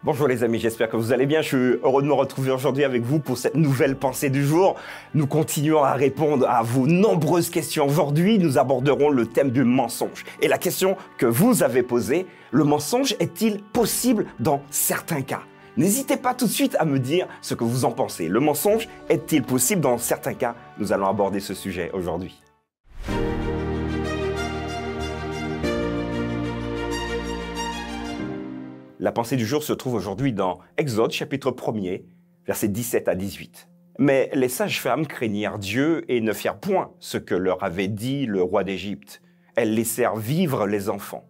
Bonjour les amis, j'espère que vous allez bien. Je suis heureux de me retrouver aujourd'hui avec vous pour cette nouvelle pensée du jour. Nous continuons à répondre à vos nombreuses questions. Aujourd'hui, nous aborderons le thème du mensonge. Et la question que vous avez posée, le mensonge est-il possible dans certains cas? N'hésitez pas tout de suite à me dire ce que vous en pensez. Le mensonge est-il possible dans certains cas? Nous allons aborder ce sujet aujourd'hui. La pensée du jour se trouve aujourd'hui dans Exode, chapitre 1er, versets 17 à 18. Mais les sages-femmes craignirent Dieu et ne firent point ce que leur avait dit le roi d'Égypte. Elles laissèrent vivre les enfants.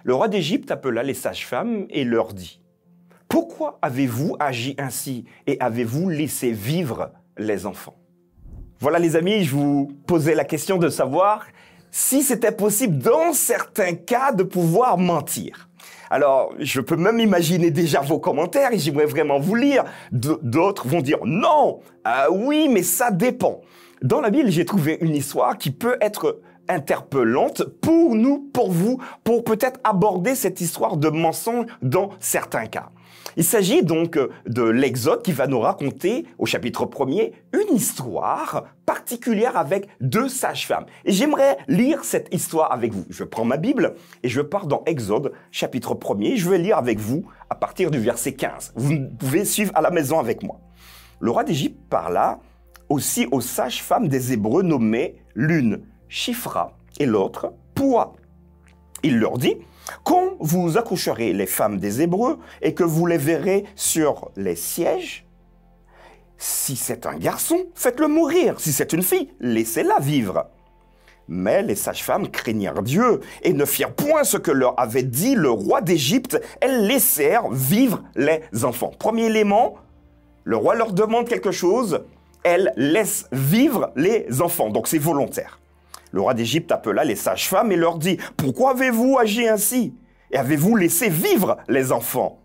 Le roi d'Égypte appela les sages-femmes et leur dit : « Pourquoi avez-vous agi ainsi et avez-vous laissé vivre les enfants ?» Voilà les amis, je vous posais la question de savoir si c'était possible dans certains cas de pouvoir mentir. Alors, je peux même imaginer déjà vos commentaires et j'aimerais vraiment vous lire. D'autres vont dire non, oui, mais ça dépend. Dans la Bible, j'ai trouvé une histoire qui peut être interpellante pour nous, pour vous, pour peut-être aborder cette histoire de mensonge dans certains cas. Il s'agit donc de l'Exode qui va nous raconter, au chapitre 1er, une histoire particulière avec deux sages-femmes. Et j'aimerais lire cette histoire avec vous. Je prends ma Bible et je pars dans Exode, chapitre 1er. Je vais lire avec vous à partir du verset 15. Vous pouvez suivre à la maison avec moi. Le roi d'Égypte parla aussi aux sages-femmes des Hébreux nommées l'une Shifra et l'autre Poua. Il leur dit : quand vous accoucherez les femmes des Hébreux et que vous les verrez sur les sièges, si c'est un garçon, faites-le mourir. Si c'est une fille, laissez-la vivre. Mais les sages-femmes craignirent Dieu et ne firent point ce que leur avait dit le roi d'Égypte. Elles laissèrent vivre les enfants. Premier élément, le roi leur demande quelque chose, elles laissent vivre les enfants. Donc c'est volontaire. Le roi d'Égypte appela les sages-femmes et leur dit : « Pourquoi avez-vous agi ainsi? Et avez-vous laissé vivre les enfants ?»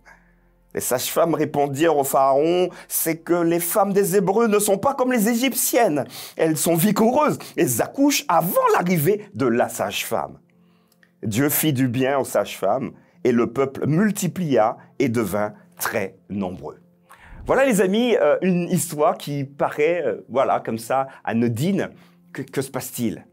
Les sages-femmes répondirent au Pharaon : « C'est que les femmes des Hébreux ne sont pas comme les Égyptiennes. Elles sont vigoureuses. Elles accouchent avant l'arrivée de la sage-femme. » Dieu fit du bien aux sages-femmes et le peuple multiplia et devint très nombreux. Voilà les amis, une histoire qui paraît, voilà, comme ça, anodine. Que se passe-t-il ?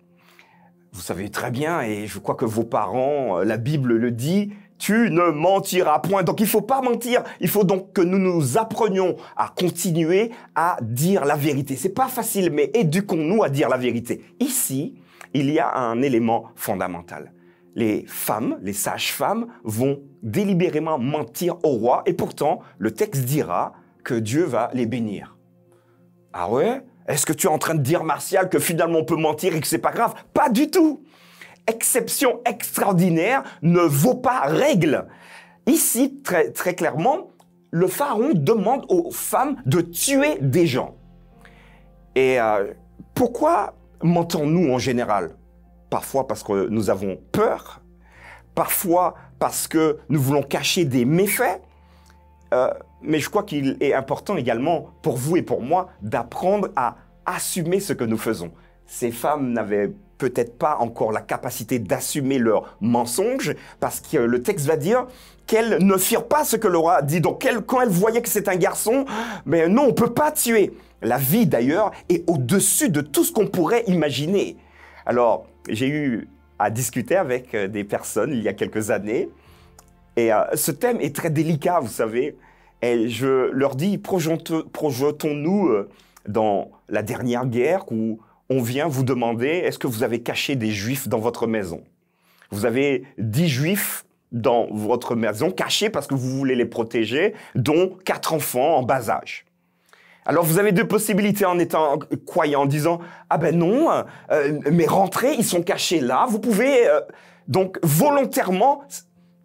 Vous savez très bien, et je crois que vos parents, la Bible le dit, tu ne mentiras point. Donc il ne faut pas mentir. Il faut donc que nous nous apprenions à continuer à dire la vérité. C'est pas facile, mais éduquons-nous à dire la vérité. Ici, il y a un élément fondamental. Les femmes, les sages-femmes, vont délibérément mentir au roi, et pourtant, le texte dira que Dieu va les bénir. Ah ouais ? Est-ce que tu es en train de dire, Martial, que finalement on peut mentir et que c'est pas grave? Pas du tout. Exception extraordinaire ne vaut pas règle. Ici, très clairement, le pharaon demande aux femmes de tuer des gens. Et pourquoi mentons-nous en général? Parfois parce que nous avons peur, parfois parce que nous voulons cacher des méfaits. Mais je crois qu'il est important également pour vous et pour moi d'apprendre à assumer ce que nous faisons. Ces femmes n'avaient peut-être pas encore la capacité d'assumer leurs mensonges parce que le texte va dire qu'elles ne firent pas ce que le roi a dit. Donc quand elles voyaient que c'est un garçon, mais non, on ne peut pas tuer. La vie d'ailleurs est au-dessus de tout ce qu'on pourrait imaginer. Alors, j'ai eu à discuter avec des personnes il y a quelques années et ce thème est très délicat, vous savez. Et je leur dis, projetons-nous dans la dernière guerre où on vient vous demander, est-ce que vous avez caché des juifs dans votre maison? Vous avez 10 juifs dans votre maison cachés parce que vous voulez les protéger, dont 4 enfants en bas âge. Alors vous avez deux possibilités en étant croyant, en disant, ah ben non, mais rentrez, ils sont cachés là, vous pouvez donc volontairement,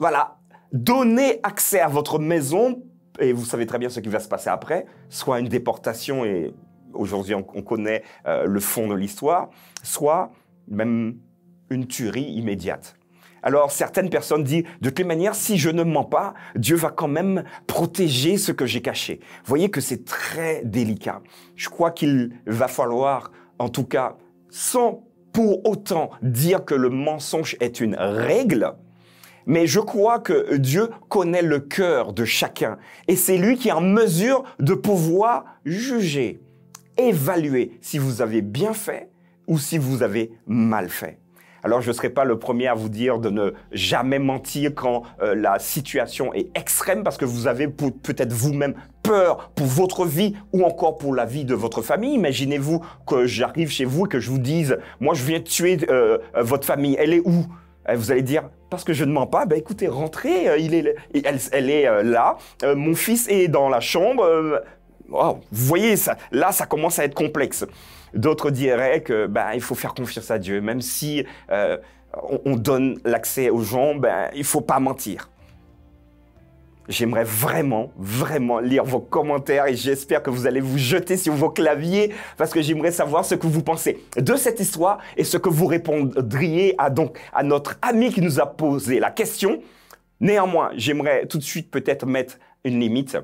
voilà, donner accès à votre maison. Et vous savez très bien ce qui va se passer après, soit une déportation, et aujourd'hui on connaît le fond de l'histoire, soit même une tuerie immédiate. Alors certaines personnes disent, de toute manière, si je ne mens pas, Dieu va quand même protéger ce que j'ai caché. Vous voyez que c'est très délicat. Je crois qu'il va falloir, en tout cas, sans pour autant dire que le mensonge est une règle, Mais je crois que Dieu connaît le cœur de chacun. Et c'est lui qui est en mesure de pouvoir juger, évaluer si vous avez bien fait ou si vous avez mal fait. Alors, je ne serai pas le premier à vous dire de ne jamais mentir quand la situation est extrême parce que vous avez peut-être vous-même peur pour votre vie ou encore pour la vie de votre famille. Imaginez-vous que j'arrive chez vous et que je vous dise « Moi, je viens tuer votre famille. Elle est où ?» Vous allez dire « Parce que je ne mens pas. Ben, écoutez, rentrez. Elle est là. Mon fils est dans la chambre. Wow, vous voyez, là, ça commence à être complexe. » D'autres diraient que il faut faire confiance à Dieu, même si on donne l'accès aux gens, il faut pas mentir. J'aimerais vraiment lire vos commentaires et j'espère que vous allez vous jeter sur vos claviers parce que j'aimerais savoir ce que vous pensez de cette histoire et ce que vous répondriez à notre ami qui nous a posé la question. Néanmoins, j'aimerais tout de suite peut-être mettre une limite.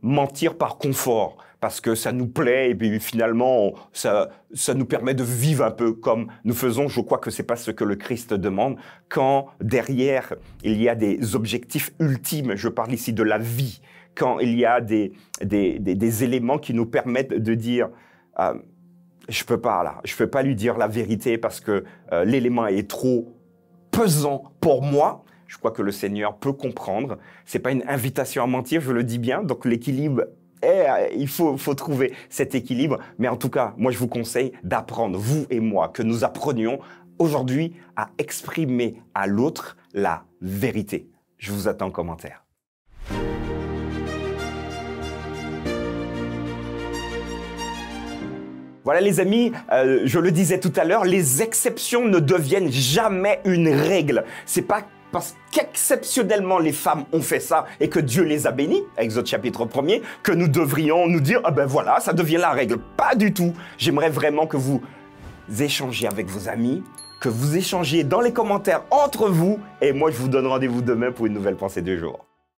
Mentir par confort, parce que ça nous plaît et puis finalement, ça nous permet de vivre un peu comme nous faisons. Je crois que c'est pas ce que le Christ demande. Quand derrière, il y a des objectifs ultimes, je parle ici de la vie, quand il y a des éléments qui nous permettent de dire je peux pas lui dire la vérité parce que l'élément est trop pesant pour moi. Je crois que le Seigneur peut comprendre. C'est pas une invitation à mentir, je le dis bien. Donc l'équilibre, il faut trouver cet équilibre. Mais en tout cas, moi je vous conseille d'apprendre, vous et moi, que nous apprenions aujourd'hui à exprimer à l'autre la vérité. Je vous attends en commentaire. Voilà les amis, je le disais tout à l'heure, les exceptions ne deviennent jamais une règle. C'est pas parce qu'exceptionnellement les femmes ont fait ça et que Dieu les a bénis, Exode chapitre 1er, que nous devrions nous dire « Ah ben voilà, ça devient la règle ». Pas du tout. J'aimerais vraiment que vous échangiez avec vos amis, que vous échangiez dans les commentaires entre vous et moi je vous donne rendez-vous demain pour une nouvelle pensée du jour.